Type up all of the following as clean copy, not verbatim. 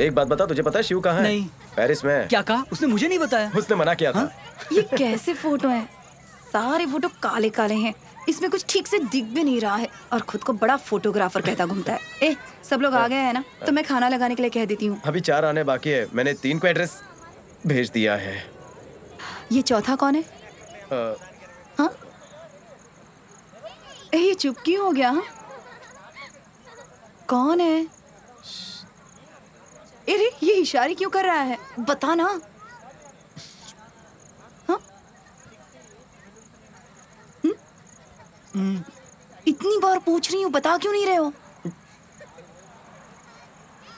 एक बात बता, तुझे पता है शिव कहाँ है? नहीं। पेरिस में। क्या कहा? उसने मुझे नहीं बताया। उसने मना किया था। ये कैसे फोटो हैं? सारे फोटो काले काले हैं, इसमें कुछ ठीक से दिख भी नहीं रहा है और खुद को बड़ा फोटोग्राफर कहता घूमता है। ए, सब लोग आ गए हैं ना, तो मैं खाना लगाने के लिए कह देती हूँ। अभी 4 आने बाकी है, मैंने 3 को एड्रेस भेज दिया है। ये चौथा कौन है? हाँ? ए, ये चुप क्यों हो गया? हाँ? कौन है? अरे ये इशारे क्यों कर रहा है? बता ना। हाँ? इतनी बार पूछ रही हूँ, बता क्यों नहीं रहे हो?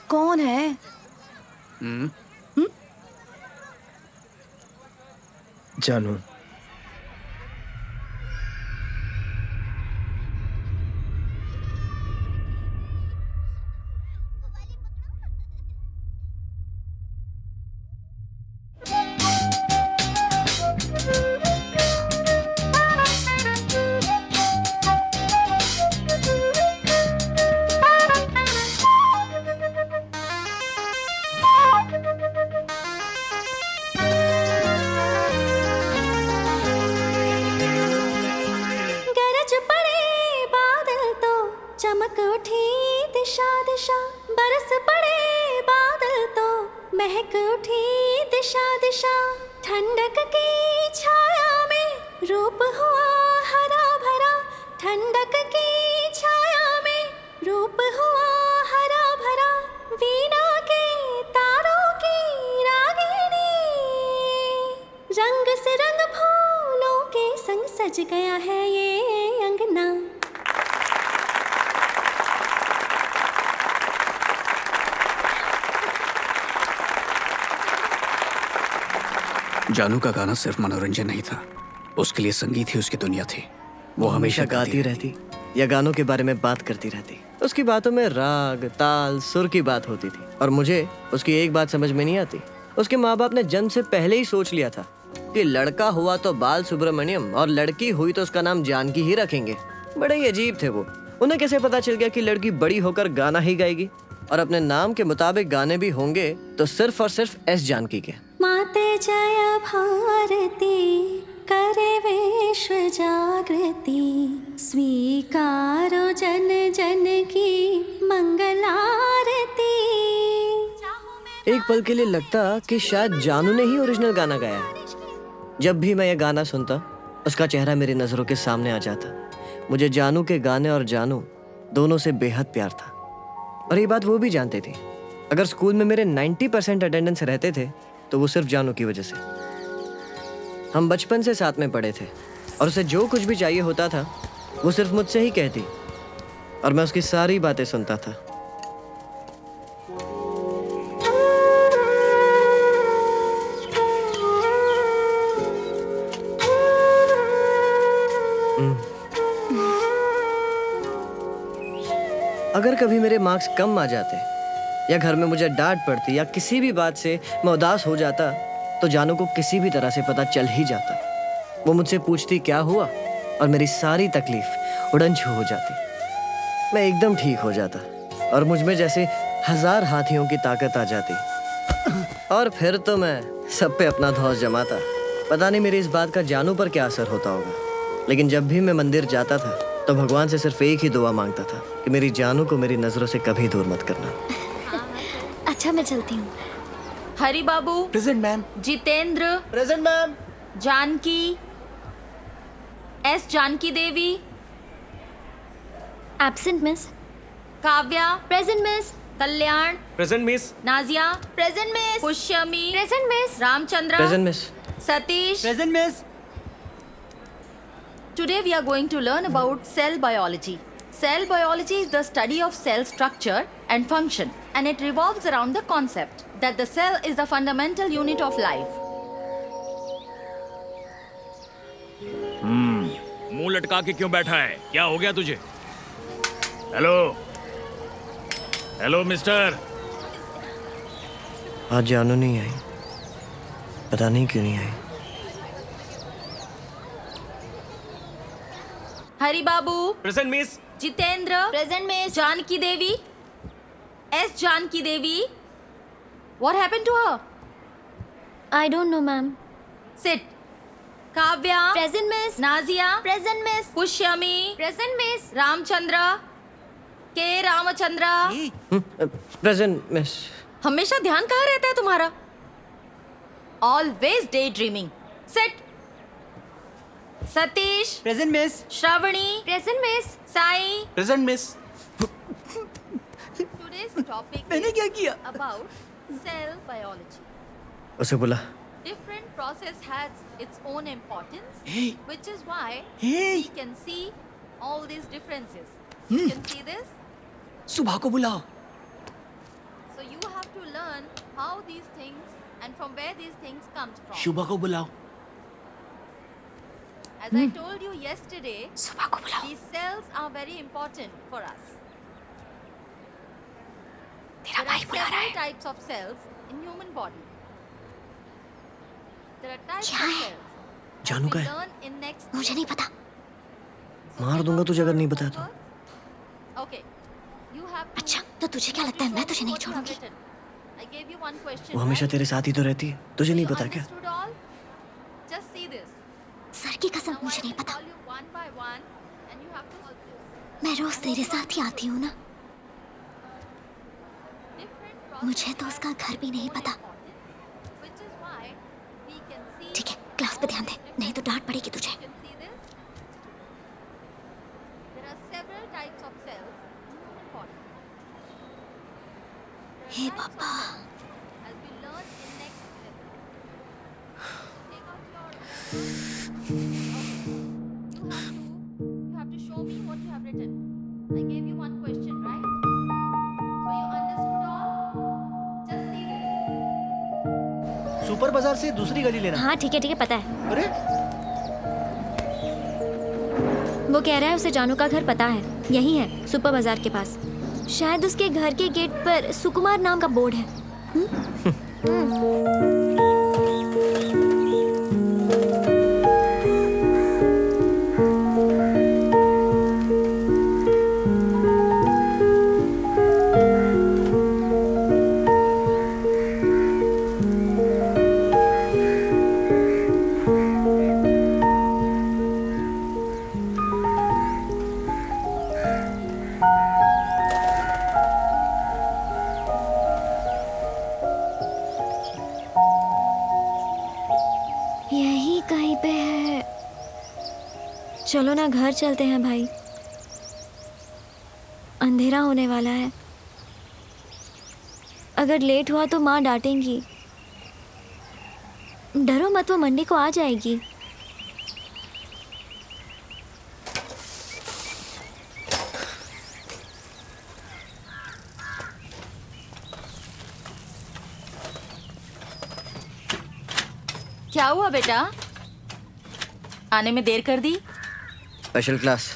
कौन है? जानू। चमक उठी दिशा दिशा, बरस पड़े बादल तो महक उठी दिशा दिशा। ठंडक की छाया में रूप हुआ हरा भरा, ठंडक की छाया में रूप हुआ हरा भरा। वीणा के तारों की रागिनी, रंग से रंग फूलों के संग सज गया है ये अंगना। जानू का गाना सिर्फ मनोरंजन नहीं था, उसके लिए संगीत ही उसकी दुनिया थी। वो हमेशा गाती रहती या गानों के बारे में बात करती रहती। उसकी बातों में राग, ताल, सुर की बात होती थी और मुझे उसकी एक बात समझ में नहीं आती। उसके माँ बाप ने जन्म से पहले ही सोच लिया था कि लड़का हुआ तो बाल सुब्रमण्यम और लड़की हुई तो उसका नाम जानकी ही रखेंगे। बड़े ही अजीब थे वो। उन्हें कैसे पता चल गया कि लड़की बड़ी होकर गाना ही गाएगी और अपने नाम के मुताबिक गाने भी होंगे तो सिर्फ और सिर्फ एस जानकी के। माते जय भारती, करे विश्व जागृति, स्वीकारो जन जन की मंगलारती। एक पल के लिए लगता कि शायद जानू ने ही ओरिजिनल गाना गाया है। जब भी मैं यह गाना सुनता, उसका चेहरा मेरी नजरों के सामने आ जाता। मुझे जानू के गाने और जानू दोनों से बेहद प्यार था और ये बात वो भी जानते थे। अगर स्कूल में मेरे 90% अटेंडेंस रहते थे तो वो सिर्फ जानू की वजह से। हम बचपन से साथ में पढ़े थे और उसे जो कुछ भी चाहिए होता था वो सिर्फ मुझसे ही कहती और मैं उसकी सारी बातें सुनता था। अगर कभी मेरे मार्क्स कम आ जाते या घर में मुझे डांट पड़ती या किसी भी बात से मैं उदास हो जाता तो जानू को किसी भी तरह से पता चल ही जाता। वो मुझसे पूछती क्या हुआ और मेरी सारी तकलीफ उड़न छू हो जाती। मैं एकदम ठीक हो जाता और मुझ में जैसे 1000 हाथियों की ताकत आ जाती और फिर तो मैं सब पे अपना धौंस जमाता। पता नहीं मेरी इस बात का जानू पर क्या असर होता होगा, लेकिन जब भी मैं मंदिर जाता था तो भगवान से सिर्फ एक ही दुआ मांगता था कि मेरी जानू को मेरी नजरों से कभी दूर मत करना। अच्छा मैं चलती हूँ। Hari Babu present ma'am. Jitendra present ma'am. Janaki, S Janaki Devi absent miss. Kavya present miss. Kalyan present miss. Nazia present miss. Pushyami present miss. Ramchandra present miss. Satish. Present miss. Today we are going to learn about cell biology. Cell biology is the study of cell structure and function, and it revolves around the concept that the cell is the fundamental unit of life. मुंह लटका के क्यों बैठा है? क्या हो गया तुझे? Hello hello mister. आज जानू नहीं आई, पता नहीं क्यों नहीं आई। Hari Babu present miss. Jitendra present miss. Janaki Devi, S Janaki Devi What happened to her? I don't know, ma'am. Sit. Kavya. Present, miss. Nazia. Present, miss. Pushyami. Present, miss. Ramchandra. K. Ramachandra. Present miss. हमेशा ध्यान कहाँ रहता है तुम्हारा? Always daydreaming. Sit. Satish. Present miss. Shravani. Present, miss. Sai. Present miss. Today's topic मैंने क्या किया? is about cell biology. उसे बुला। Different process has its own importance, Hey. which is why Hey. we can see all these differences. You can see this? सुबह को बुलाओ। So you have to learn how these things and from where these things comes from. सुबह को बुलाओ। As I told you yesterday, these cells are very important for us. There are several types of cells in human body. There are types of cells. जानू का We है? learn in next. मुझे नहीं पता। मार दूंगा तुझे अगर नहीं बताया तो। Okay. You have to. अच्छा, तो तुझे क्या लगता है मैं तुझे नहीं छोड़ूंगी? I gave you one question. वो हमेशा right? तेरे साथ ही तो रहती है, तुझे नहीं You पता क्या? understood all? Just see this. Sir की कसम Now I मुझे नहीं will पता। call you one by one and you have to solve this. मैं रोज तेरे साथ ही आती हूँ ना। Different process मुझे तो उसका घर भी नहीं पता। importance, which is why we can see. ठीक है, क्लास पे ध्यान दे, नहीं तो डांट पड़ेगी तुझे। You can see this. There are several types of cells in human body. There are hey types of पापा। cells as we learn in next lesson. So take out your. Okay. You have to show me what you have written. I gave you one question, right? So you understood all? Just see this. Super बाजार से दूसरी गली लेना। हाँ ठीक है पता है। अरे वो कह रहा है उसे जानू का घर पता है, यही है सुपर बाजार के पास। शायद उसके घर के गेट पर सुकुमार नाम का बोर्ड है। यही कहीं पे है। चलो ना घर चलते हैं भाई, अंधेरा होने वाला है। अगर लेट हुआ तो माँ डांटेंगी। डरो मत, वो मंडे को आ जाएगी। क्या हुआ बेटा? आने में देर कर दी? Special class.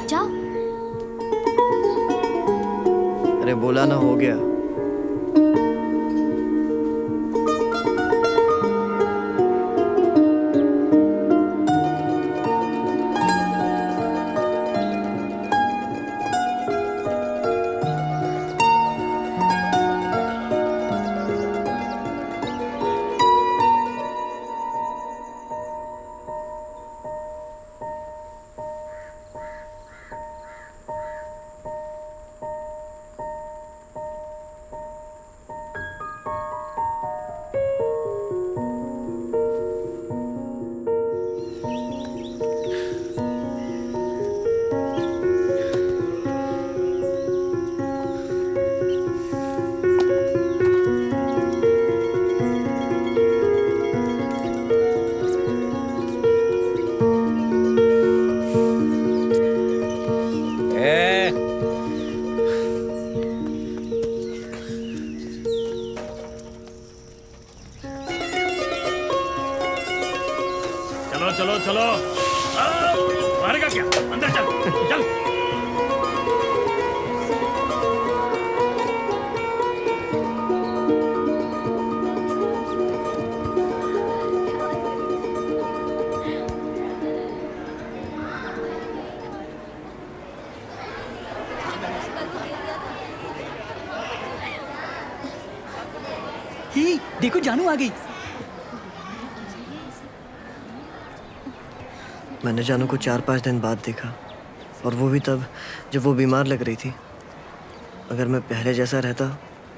जाओ। अरे बोला ना, हो गया। चलो चलो मारेगा क्या? अंदर चल चल। ही, देखो जानू आ गई। मैंने जानू को 4-5 दिन बाद देखा, और वो भी तब जब वो बीमार लग रही थी। अगर मैं पहले जैसा रहता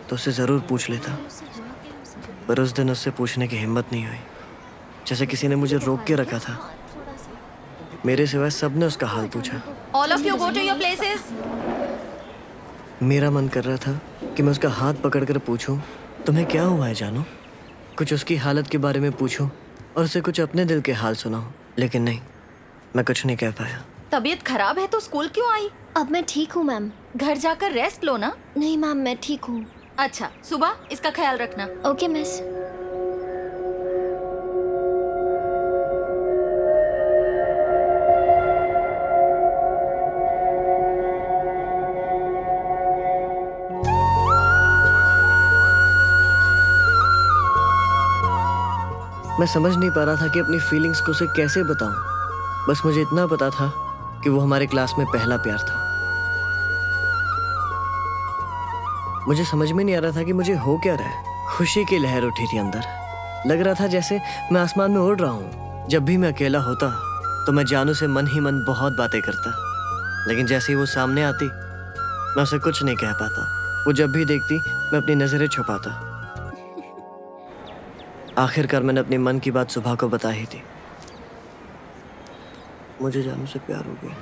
तो उससे ज़रूर पूछ लेता, पर उस दिन उससे पूछने की हिम्मत नहीं हुई। जैसे किसी ने मुझे रोक के रखा था। मेरे सिवाय सबने उसका हाल पूछा। All of you go to your places. मेरा मन कर रहा था कि मैं उसका हाथ पकड़कर पूछूं, तुम्हें क्या हुआ है जानू? कुछ उसकी हालत के बारे में पूछूं और उसे कुछ अपने दिल के हाल सुनाऊं, लेकिन नहीं, मैं कुछ नहीं कह पाया। तबीयत खराब है तो स्कूल क्यों आई? अब मैं ठीक हूँ मैम। घर जाकर रेस्ट लो ना। नहीं मैम, मैं ठीक हूँ। अच्छा, सुबह इसका ख्याल रखना। Okay miss. मैं समझ नहीं पा रहा था कि अपनी फीलिंग्स को उसे कैसे बताऊं। बस मुझे इतना पता था कि वो हमारे क्लास में पहला प्यार था। मुझे समझ में नहीं आ रहा था कि मुझे हो क्या रहा है। खुशी की लहर उठी थी अंदर। लग रहा था जैसे मैं आसमान में उड़ रहा हूँ। जब भी मैं अकेला होता तो मैं जानू से मन ही मन बहुत बातें करता, लेकिन जैसे ही वो सामने आती मैं उसे कुछ नहीं कह पाता। वो जब भी देखती मैं अपनी नजरें छुपाता। आखिरकार मैंने अपने मन की बात सुबह को बता ही दी। मुझे जानू से प्यार हो गया।